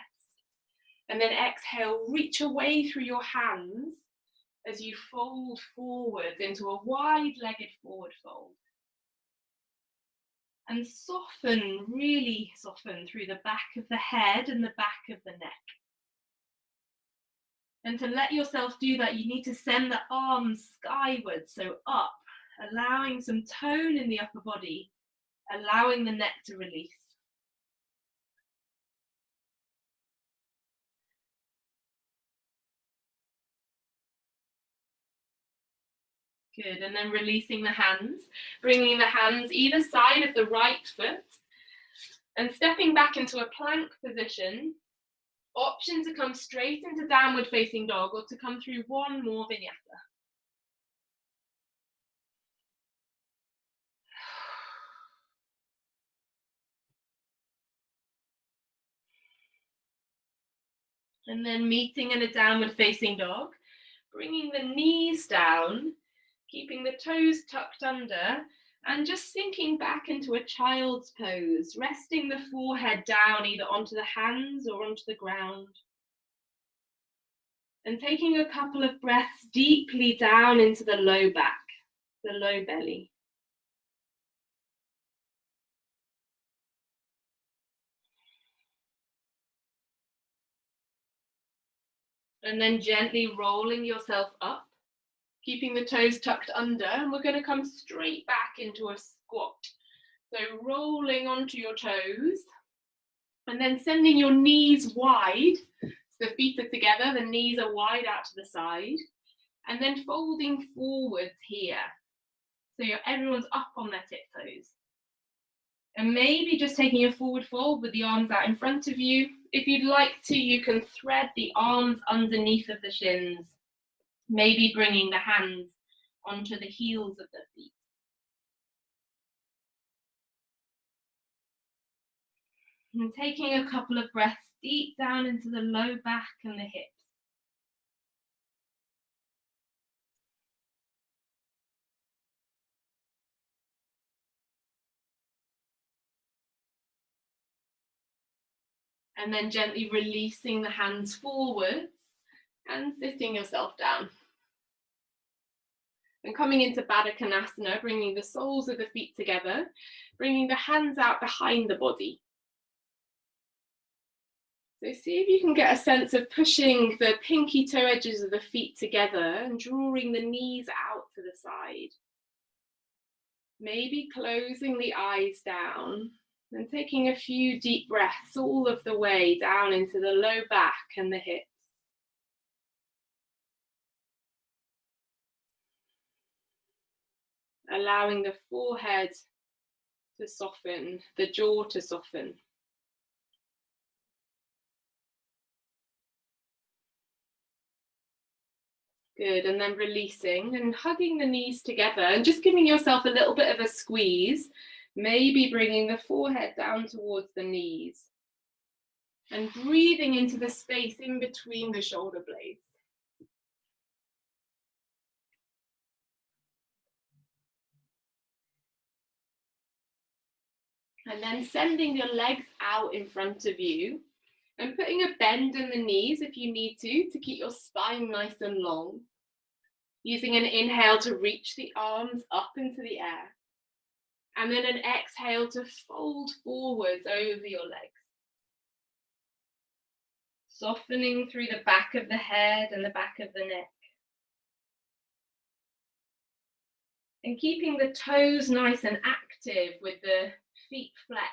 Speaker 2: And then exhale, reach away through your hands as you fold forwards into a wide-legged forward fold. And soften, really soften through the back of the head and the back of the neck. And to let yourself do that, you need to send the arms skyward, so up, allowing some tone in the upper body, allowing the neck to release. Good, and then releasing the hands, bringing the hands either side of the right foot and stepping back into a plank position. Option to come straight into downward facing dog or to come through one more vinyasa. And then meeting in a downward facing dog, bringing the knees down, keeping the toes tucked under, and just sinking back into a child's pose, resting the forehead down either onto the hands or onto the ground. And taking a couple of breaths deeply down into the low back, the low belly. And then gently rolling yourself up, keeping the toes tucked under, and we're going to come straight back into a squat. So rolling onto your toes, and then sending your knees wide. So the feet are together, the knees are wide out to the side, and then folding forwards here. So everyone's up on their tiptoes. And maybe just taking a forward fold with the arms out in front of you. If you'd like to, you can thread the arms underneath of the shins, maybe bringing the hands onto the heels of the feet. And taking a couple of breaths deep down into the low back and the hips. And then gently releasing the hands forwards and sitting yourself down. And coming into Baddha Konasana, bringing the soles of the feet together, bringing the hands out behind the body. So see if you can get a sense of pushing the pinky toe edges of the feet together and drawing the knees out to the side. Maybe closing the eyes down and taking a few deep breaths all of the way down into the low back and the hips. Allowing the forehead to soften, the jaw to soften. Good, and then releasing and hugging the knees together and just giving yourself a little bit of a squeeze, maybe bringing the forehead down towards the knees and breathing into the space in between the shoulder blades. And then sending your legs out in front of you and putting a bend in the knees if you need to keep your spine nice and long. Using an inhale to reach the arms up into the air. And then an exhale to fold forwards over your legs. Softening through the back of the head and the back of the neck. And keeping the toes nice and active with the feet flex.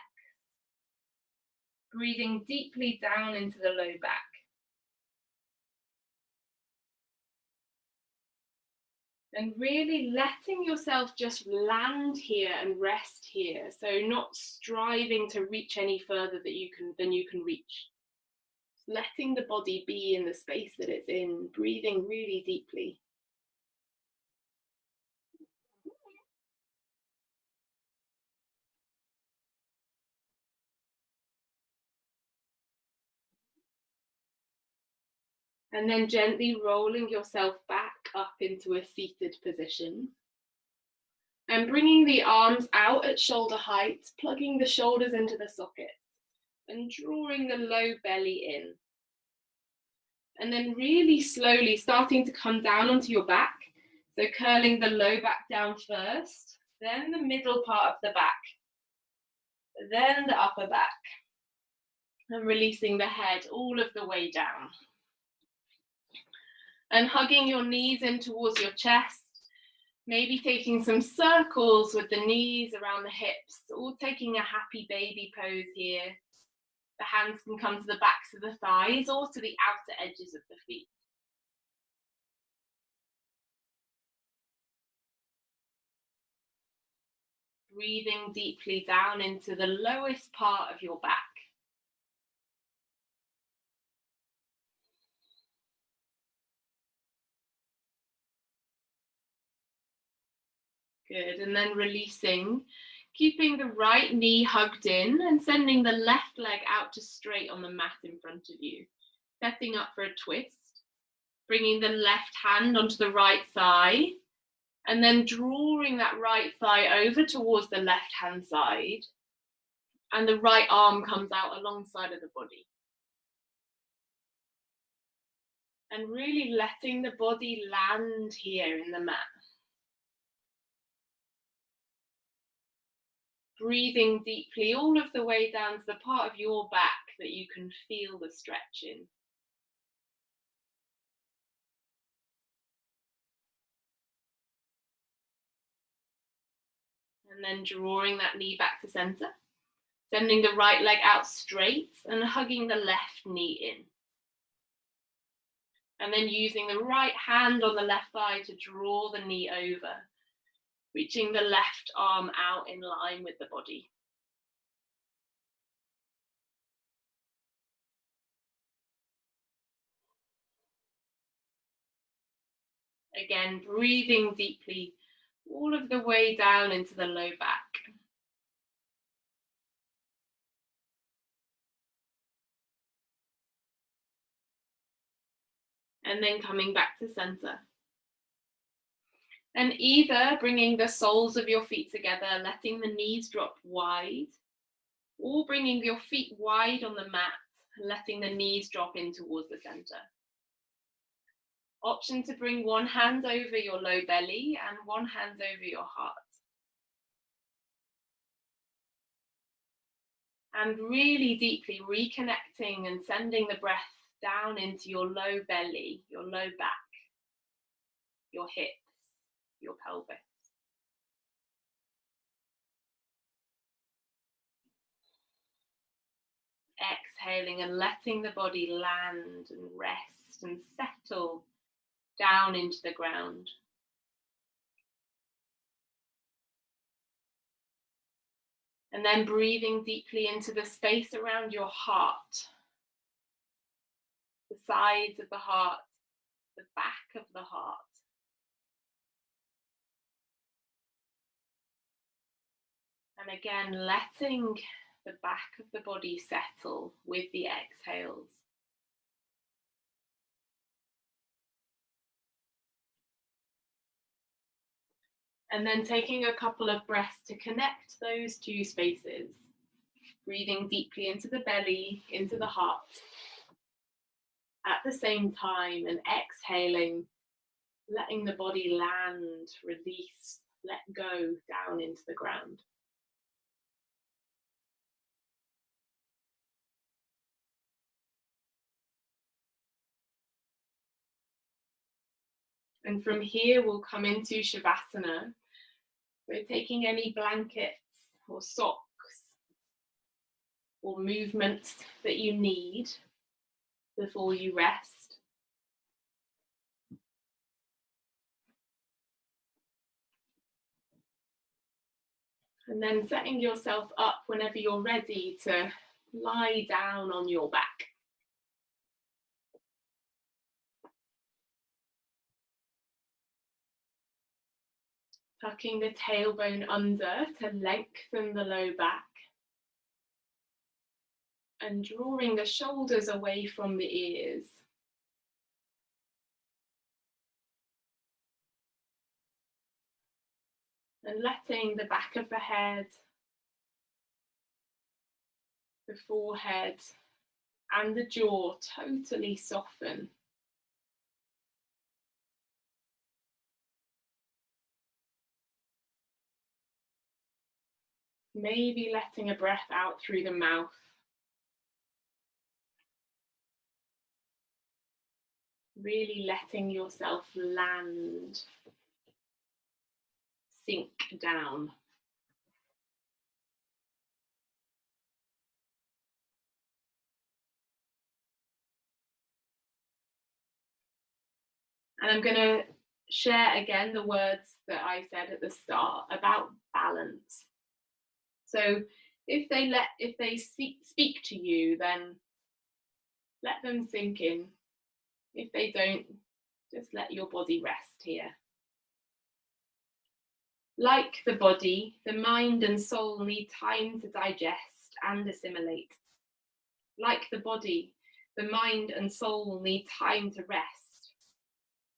Speaker 2: Breathing deeply down into the low back. And really letting yourself just land here and rest here. So not striving to reach any further than you can reach. Letting the body be in the space that it's in, breathing really deeply. And then gently rolling yourself back up into a seated position. And bringing the arms out at shoulder height, plugging the shoulders into the sockets and drawing the low belly in. And then really slowly starting to come down onto your back. So curling the low back down first, then the middle part of the back, then the upper back. And releasing the head all of the way down. And hugging your knees in towards your chest. Maybe taking some circles with the knees around the hips, or taking a happy baby pose here. The hands can come to the backs of the thighs or to the outer edges of the feet. Breathing deeply down into the lowest part of your back. Good, and then releasing, keeping the right knee hugged in and sending the left leg out to straight on the mat in front of you. Setting up for a twist, bringing the left hand onto the right thigh, and then drawing that right thigh over towards the left hand side, and the right arm comes out alongside of the body. And really letting the body land here in the mat. Breathing deeply all of the way down to the part of your back that you can feel the stretch in. And then drawing that knee back to center. Sending the right leg out straight and hugging the left knee in. And then using the right hand on the left thigh to draw the knee over. Reaching the left arm out in line with the body. Again, breathing deeply all of the way down into the low back. And then coming back to center. And either bringing the soles of your feet together, letting the knees drop wide, or bringing your feet wide on the mat, and letting the knees drop in towards the center. Option to bring one hand over your low belly and one hand over your heart. And really deeply reconnecting and sending the breath down into your low belly, your low back, your hips, your pelvis. Exhaling and letting the body land and rest and settle down into the ground. And then breathing deeply into the space around your heart, the sides of the heart, the back of the heart. And again, letting the back of the body settle with the exhales. And then taking a couple of breaths to connect those two spaces. Breathing deeply into the belly, into the heart. At the same time, and exhaling, letting the body land, release, let go down into the ground.
Speaker 1: And from here, we'll come into Shavasana. So taking any blankets or socks or movements that you need before you rest. And then setting yourself up whenever you're ready to lie down on your back. Tucking the tailbone under to lengthen the low back. And drawing the shoulders away from the ears. And letting the back of the head, the forehead, and the jaw totally soften. Maybe letting a breath out through the mouth. Really letting yourself land, sink down. And I'm going to share again the words that I said at the start about balance. So if they speak to you, then let them sink in. If they don't, just let your body rest here. Like the body, the mind and soul need time to digest and assimilate. Like the body, the mind and soul need time to rest.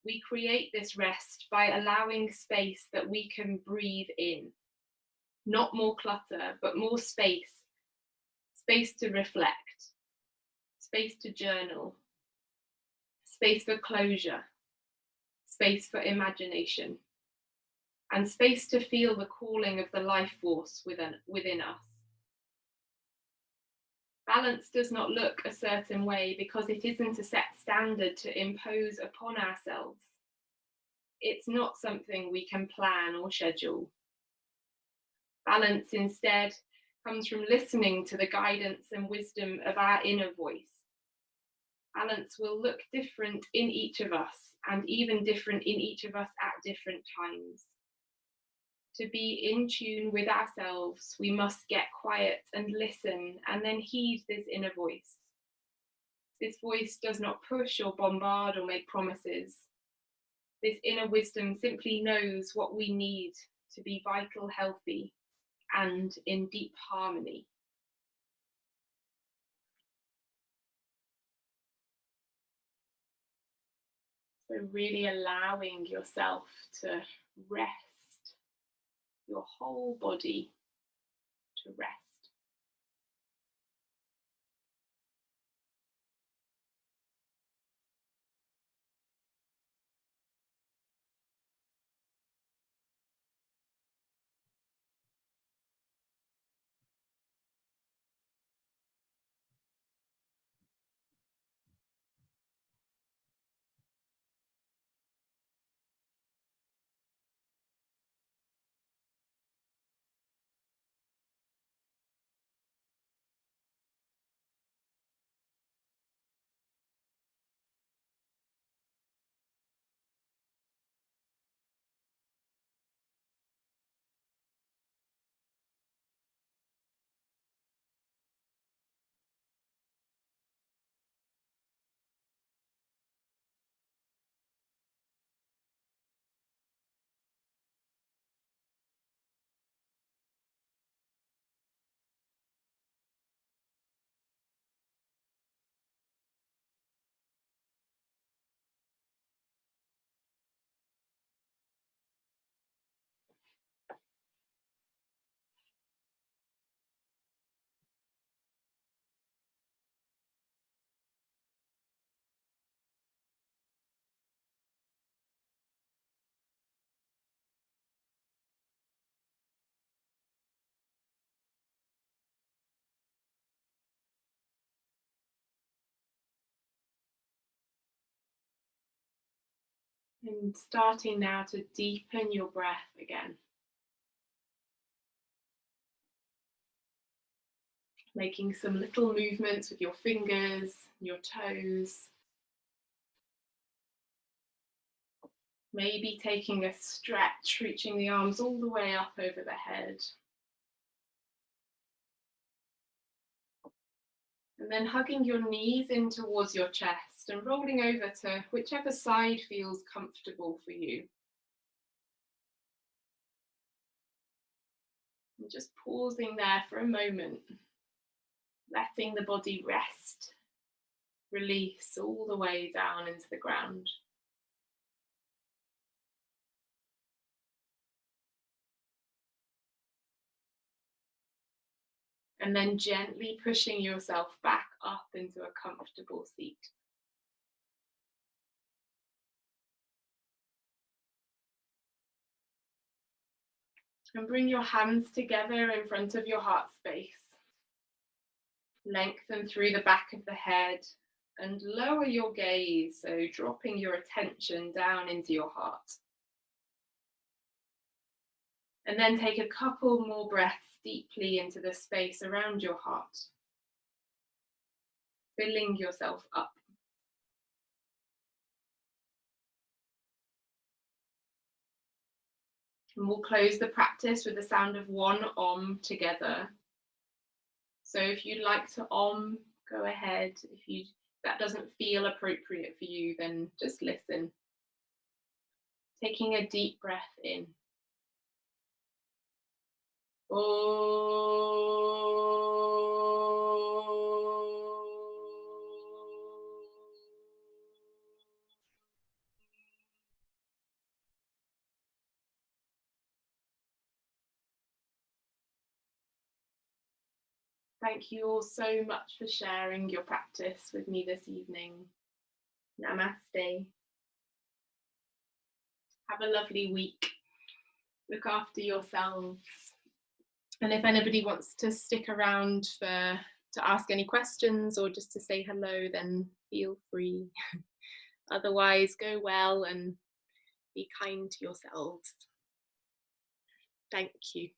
Speaker 1: We create this rest by allowing space that we can breathe in. Not more clutter, but more space. Space to reflect. Space to journal. Space for closure. Space for imagination. And space to feel the calling of the life force within us. Balance does not look a certain way because it isn't a set standard to impose upon ourselves. It's not something we can plan or schedule. Balance instead comes from listening to the guidance and wisdom of our inner voice. Balance will look different in each of us, and even different in each of us at different times. To be in tune with ourselves, we must get quiet and listen, and then heed this inner voice. This voice does not push or bombard or make promises. This inner wisdom simply knows what we need to be vital, healthy, and in deep harmony. So really allowing yourself to rest, your whole body to rest. And starting now to deepen your breath again. Making some little movements with your fingers, your toes. Maybe taking a stretch, reaching the arms all the way up over the head. And then hugging your knees in towards your chest and rolling over to whichever side feels comfortable for you. And just pausing there for a moment, letting the body rest, release all the way down into the ground. And then gently pushing yourself back up into a comfortable seat. And bring your hands together in front of your heart space. Lengthen through the back of the head and lower your gaze, so dropping your attention down into your heart. And then take a couple more breaths deeply into the space around your heart, filling yourself up. And we'll close the practice with the sound of one Om together. So if you'd like to Om, go ahead. If that doesn't feel appropriate for you, then just listen. Taking a deep breath in. Thank you all so much for sharing your practice with me this evening. Namaste. Have a lovely week. Look after yourselves. And if anybody wants to stick around to ask any questions or just to say hello, then feel free. Otherwise, go well and be kind to yourselves. Thank you.